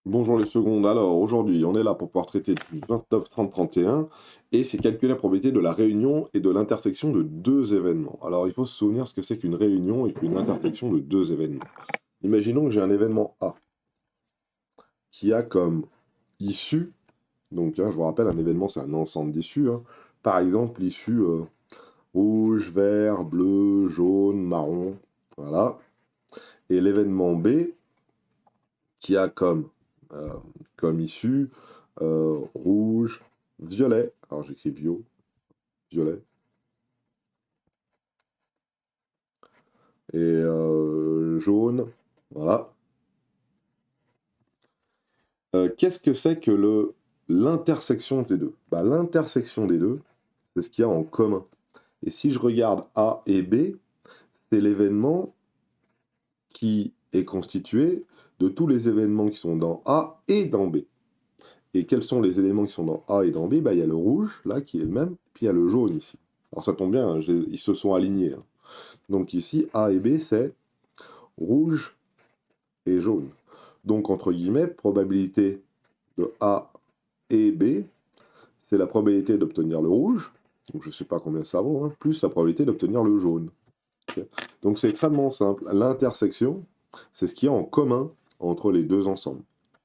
Bonjour les secondes, alors aujourd'hui on est là pour pouvoir traiter du 29, 30, 31 et c'est calculer la probabilité de la réunion et de l'intersection de deux événements. Alors il faut se souvenir ce que c'est qu'une réunion et qu'une intersection de deux événements. Imaginons que j'ai un événement A qui a comme issue, donc je vous rappelle un événement c'est un ensemble d'issues, par exemple l'issue rouge, vert, bleu, jaune, marron, voilà, et l'événement B qui a euh, comme issue rouge, violet. Alors j'écris violet. Et jaune. Voilà. Qu'est-ce que c'est que l'intersection des deux? L'intersection des deux, c'est ce qu'il y a en commun. Et si je regarde A et B, c'est l'événement qui est constitué de tous les événements qui sont dans A et dans B. Et quels sont les éléments qui sont dans A et dans B? Il y a le rouge, là, qui est le même, puis il y a le jaune ici. Alors ça tombe bien, ils se sont alignés. Donc ici, A et B, c'est rouge et jaune. Donc, entre guillemets, probabilité de A et B, c'est la probabilité d'obtenir le rouge, donc je ne sais pas combien ça vaut, plus la probabilité d'obtenir le jaune. Okay. Donc c'est extrêmement simple. L'intersection, c'est ce qu'il y a en commun entre les deux ensembles.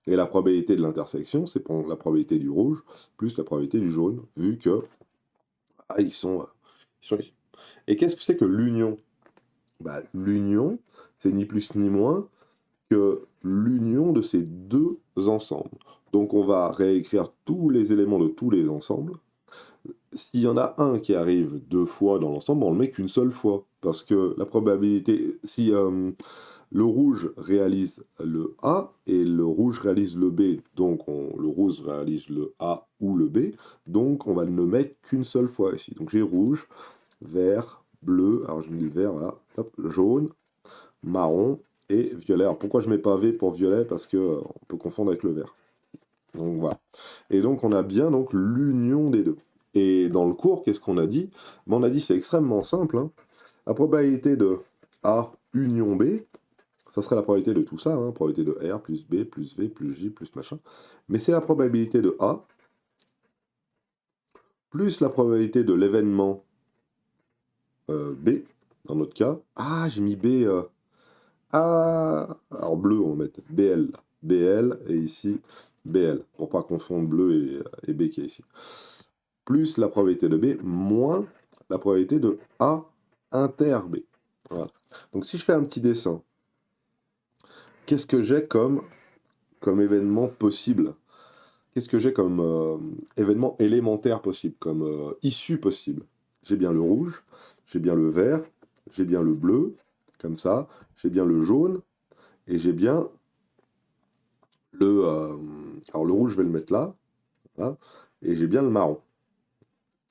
Et la probabilité de l'intersection, c'est pour la probabilité du rouge plus la probabilité du jaune, vu que ils sont ici. Et qu'est-ce que c'est que l'union? L'union, c'est ni plus ni moins que l'union de ces deux ensembles. Donc on va réécrire tous les éléments de tous les ensembles. S'il y en a un qui arrive deux fois dans l'ensemble, on le met qu'une seule fois. Parce que la probabilité, si le rouge réalise le A et le rouge réalise le B, donc le rouge réalise le A ou le B, donc on va ne mettre qu'une seule fois ici. Donc j'ai rouge, vert, bleu, alors je mets le vert, voilà, hop, jaune, marron et violet. Alors pourquoi je mets pas V pour violet? Parce que on peut confondre avec le vert. Donc voilà. Et donc on a bien donc l'union des deux. Et dans le cours, qu'est-ce qu'on a dit? On a dit c'est extrêmement simple. La probabilité de A union B, ça serait la probabilité de tout ça, probabilité de R plus B plus V plus J plus machin. Mais c'est la probabilité de A plus la probabilité de l'événement B, dans notre cas. Ah, j'ai mis B. Alors bleu, on va mettre BL. BL et ici BL, pour pas confondre bleu et B qui est ici. Plus la probabilité de B moins la probabilité de A inter B. Voilà. Donc si je fais un petit dessin, qu'est-ce que j'ai comme événement possible? Qu'est-ce que j'ai comme événement élémentaire possible, comme issue possible? J'ai bien le rouge, j'ai bien le vert, j'ai bien le bleu, comme ça, j'ai bien le jaune, et j'ai bien alors le rouge, je vais le mettre là, là, et j'ai bien le marron.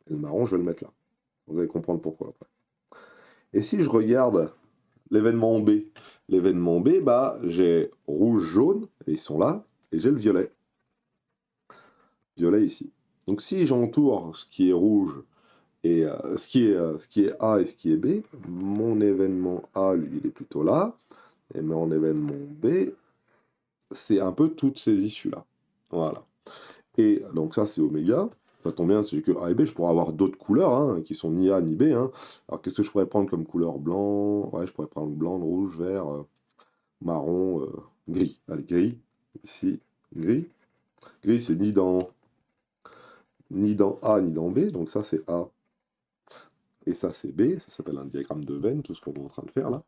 Et le marron, je vais le mettre là. Vous allez comprendre pourquoi après. Et si je regarde l'événement B, j'ai rouge, jaune, et ils sont là, et j'ai le violet. Violet ici. Donc si j'entoure ce qui est rouge et ce qui est A et ce qui est B, mon événement A, lui, il est plutôt là, et mon événement B, c'est un peu toutes ces issues-là. Voilà. Et donc ça, c'est oméga. Ça tombe bien, si j'ai que A et B, je pourrais avoir d'autres couleurs, qui sont ni A ni B. Alors qu'est-ce que je pourrais prendre comme couleur? Blanc, ouais, je pourrais prendre blanc, rouge, vert, marron, gris. Allez, gris, ici, gris. Gris, c'est ni dans A ni dans B, donc ça c'est A et ça c'est B, ça s'appelle un diagramme de Venn, tout ce qu'on est en train de faire là.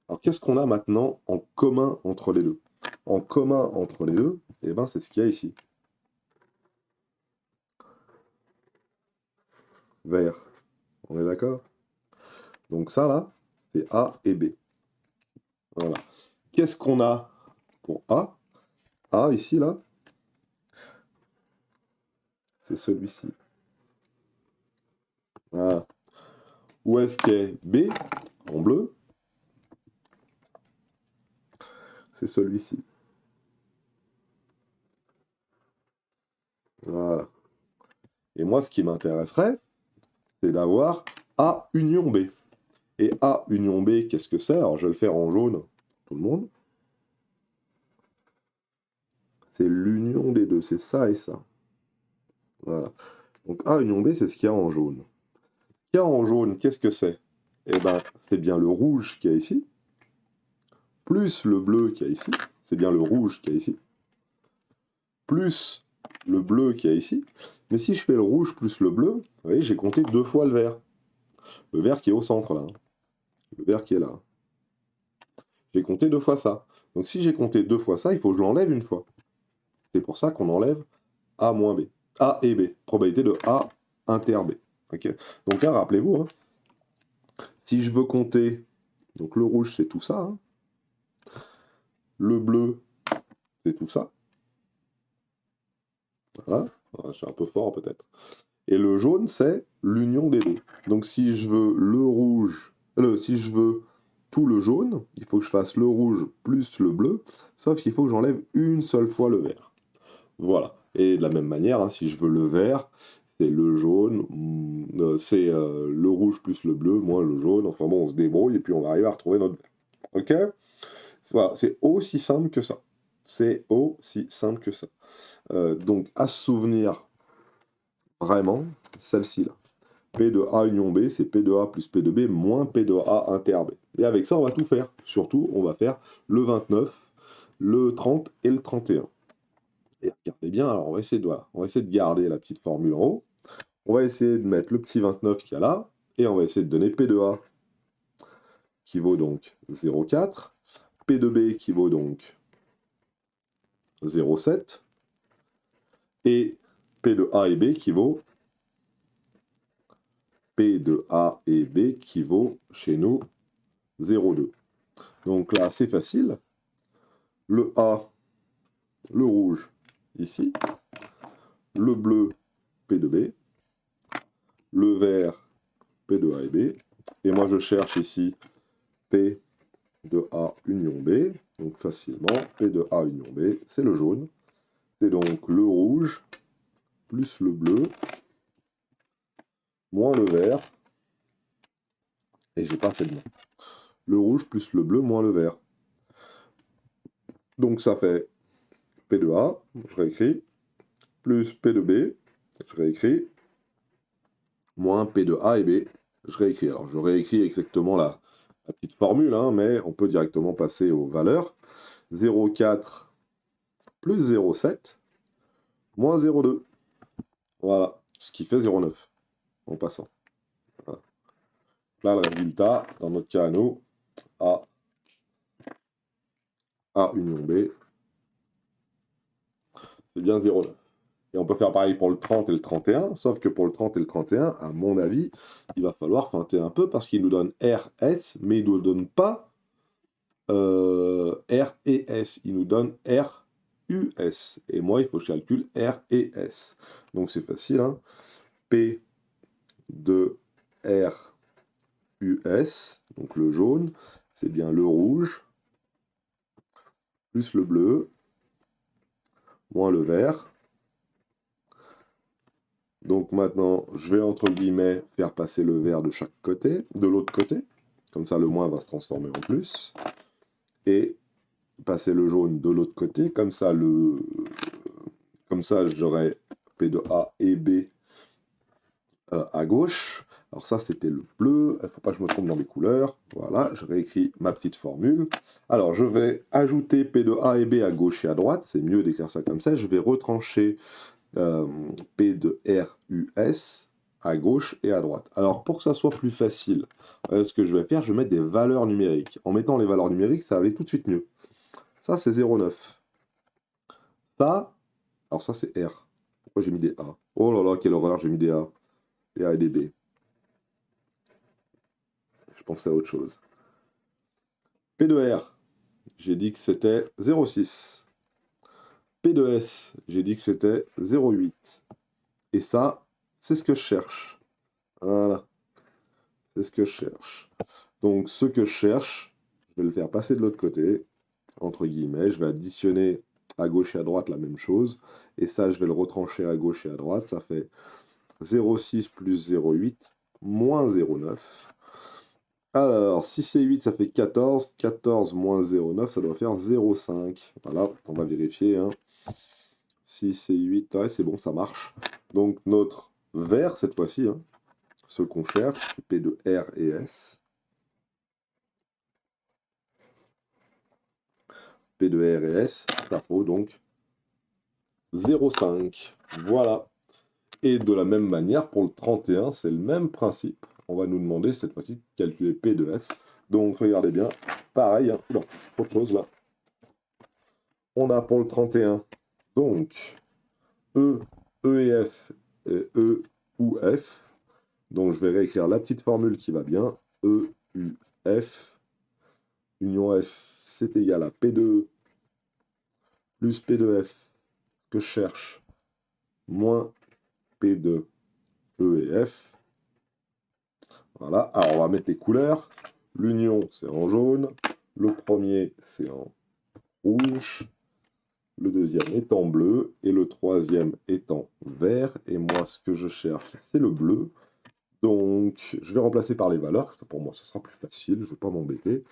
Alors qu'est-ce qu'on a maintenant en commun entre les deux? En commun entre les deux, eh ben, c'est ce qu'il y a ici. Vert, on est d'accord? Donc ça là, c'est A et B. Voilà. Qu'est-ce qu'on a pour A? A ici là, c'est celui-ci. Voilà. Où est-ce qu'est B en bleu? C'est celui-ci. Voilà. Et moi, ce qui m'intéresserait, c'est d'avoir A union B. Et A union B, qu'est-ce que c'est? Alors, je vais le faire en jaune, tout le monde. c'est l'union des deux, c'est ça et ça. Voilà. Donc A union B, c'est ce qu'il y a en jaune. Ce qu'il y a en jaune, qu'est-ce que c'est? Eh ben, c'est bien le rouge qu'il y a ici, plus le bleu qu'il y a ici, c'est bien le rouge qu'il y a ici, plus le bleu qu'il y a ici. Mais si je fais le rouge plus le bleu, vous voyez, j'ai compté 2 fois le vert. Le vert qui est au centre, là. Le vert qui est là. J'ai compté 2 fois ça. Donc si j'ai compté 2 fois ça, il faut que je l'enlève une fois. C'est pour ça qu'on enlève A moins B. A et B. Probabilité de A inter B. Okay. Donc là, rappelez-vous, hein, si je veux compter, donc le rouge c'est tout ça, hein, le bleu c'est tout ça. Voilà, je suis un peu fort peut-être. Et le jaune c'est l'union des deux. Donc si je veux le rouge, si je veux tout le jaune, il faut que je fasse le rouge plus le bleu, sauf qu'il faut que j'enlève une seule fois le vert. Voilà. Et de la même manière, hein, si je veux le vert, c'est le jaune, c'est le rouge plus le bleu, moins le jaune. Enfin bon, on se débrouille et puis on va arriver à retrouver notre vert. Ok? Voilà, c'est aussi simple que ça. C'est aussi simple que ça. Donc à se souvenir vraiment, celle-ci là. P de A union B, c'est P de A plus P de B moins P de A inter B. Et avec ça, on va tout faire. Surtout, on va faire le 29, le 30 et le 31. Et regardez bien, alors on va essayer de garder la petite formule en haut. On va essayer de mettre le petit 29 qu'il y a là, et on va essayer de donner P de A qui vaut donc 0,4, P de B qui vaut donc 0,7, et P de A et B qui vaut P de A et B qui vaut chez nous 0,2. Donc là, c'est facile. Le A, le rouge, ici. Le bleu, P de B. Le vert, P de A et B. Et moi, je cherche ici P de A union B. Donc facilement, P de A union B, c'est le jaune. C'est donc le rouge plus le bleu moins le vert. Et j'ai pas assez de main. Le rouge plus le bleu moins le vert. Donc ça fait P de A, je réécris, plus P de B, je réécris, moins P de A et B, je réécris. Alors je réécris exactement la petite formule, hein, mais on peut directement passer aux valeurs. 0,4 plus 0,7 moins 0,2. Voilà, ce qui fait 0,9 en passant. Voilà. Là, le résultat, dans notre cas à nous, A union B, c'est bien 0,9. Et on peut faire pareil pour le 30 et le 31, sauf que pour le 30 et le 31, à mon avis, il va falloir feinter un peu parce qu'il nous donne RS, mais il ne nous donne pas R et S. Il nous donne RUS. Et moi, il faut que je calcule R et S. Donc c'est facile, hein. P de RUS, donc le jaune, c'est bien le rouge, plus le bleu, moins le vert. Donc maintenant, je vais entre guillemets faire passer le vert de chaque côté, de l'autre côté. Comme ça, le moins va se transformer en plus. Et passer le jaune de l'autre côté. Comme ça, j'aurai P de A et B à gauche. Alors ça, c'était le bleu. Il ne faut pas que je me trompe dans les couleurs. Voilà, je réécris ma petite formule. Alors, je vais ajouter P de A et B à gauche et à droite. C'est mieux d'écrire ça comme ça. Je vais retrancher P de R, U, S à gauche et à droite. Alors pour que ça soit plus facile, ce que je vais faire, je vais mettre des valeurs numériques. En mettant les valeurs numériques, ça va aller tout de suite mieux. Ça c'est 0,9. Ça, alors ça c'est R. Pourquoi j'ai mis des A? Oh là là, quelle horreur, j'ai mis des A. Des A et des B. Je pensais à autre chose. P de R, j'ai dit que c'était 0,6. P de S, j'ai dit que c'était 0,8. Et ça, c'est ce que je cherche. Voilà. C'est ce que je cherche. Donc, ce que je cherche, je vais le faire passer de l'autre côté, entre guillemets. Je vais additionner à gauche et à droite la même chose. Et ça, je vais le retrancher à gauche et à droite. Ça fait 0,6 plus 0,8 moins 0,9. Alors, 6 et 8, ça fait 14. 14 moins 0,9, ça doit faire 0,5. Voilà, on va vérifier. Hein. 6 et 8, ouais, c'est bon, ça marche. Donc notre vert, cette fois-ci, hein, ce qu'on cherche, P de R et S. P de R et S, ça faut donc 0,5. Voilà. Et de la même manière, pour le 31, c'est le même principe. On va nous demander cette fois-ci de calculer P de F. Donc regardez bien, pareil, hein. Non, autre chose là. On a pour le 31, donc E, E et F, et E ou F. Donc je vais réécrire la petite formule qui va bien. E, U, F. Union F, c'est égal à P de E plus P de F, que je cherche, moins P de E et F. Voilà, alors on va mettre les couleurs. L'union, c'est en jaune. Le premier, c'est en rouge. Le deuxième est en bleu. Et le troisième est en vert. Et moi, ce que je cherche, c'est le bleu. Donc, je vais remplacer par les valeurs. Pour moi, ce sera plus facile. Je ne vais pas m'embêter.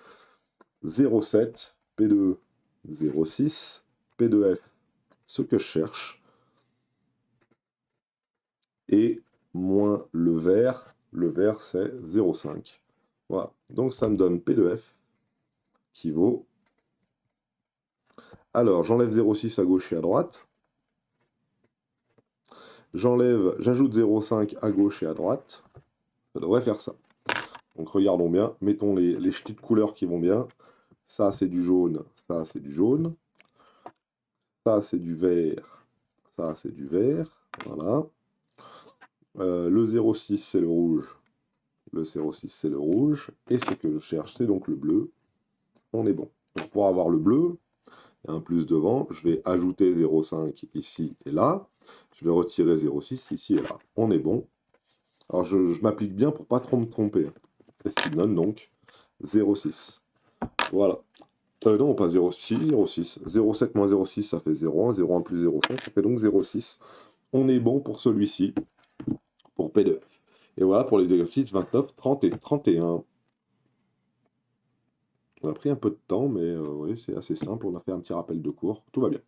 0,7, P de E, 0,6, P de F, ce que je cherche. Et moins le vert c'est 0,5. Voilà, donc ça me donne P de F qui vaut... Alors, j'enlève 0,6 à gauche et à droite. J'ajoute 0,5 à gauche et à droite. Ça devrait faire ça. Donc regardons bien, mettons les petites couleurs qui vont bien. Ça c'est du jaune, ça c'est du jaune. Ça c'est du vert, ça c'est du vert. Voilà. Le 0,6 c'est le rouge. Le 0,6 c'est le rouge. Et ce que je cherche c'est donc le bleu. On est bon. Donc pour avoir le bleu, et un plus devant, je vais ajouter 0,5 ici et là. Je vais retirer 0,6 ici et là. On est bon. Alors je m'applique bien pour pas trop me tromper. Et ce qui donne donc 0,6. Voilà. Non, pas 0,6, 0,6. 0,7 moins 0,6, ça fait 0,1. 0,1 plus 0,5, ça fait donc 0,6. On est bon pour celui-ci, pour P de F. Et voilà pour les exercices 29, 30 et 31. On a pris un peu de temps, mais oui, c'est assez simple. On a fait un petit rappel de cours. Tout va bien.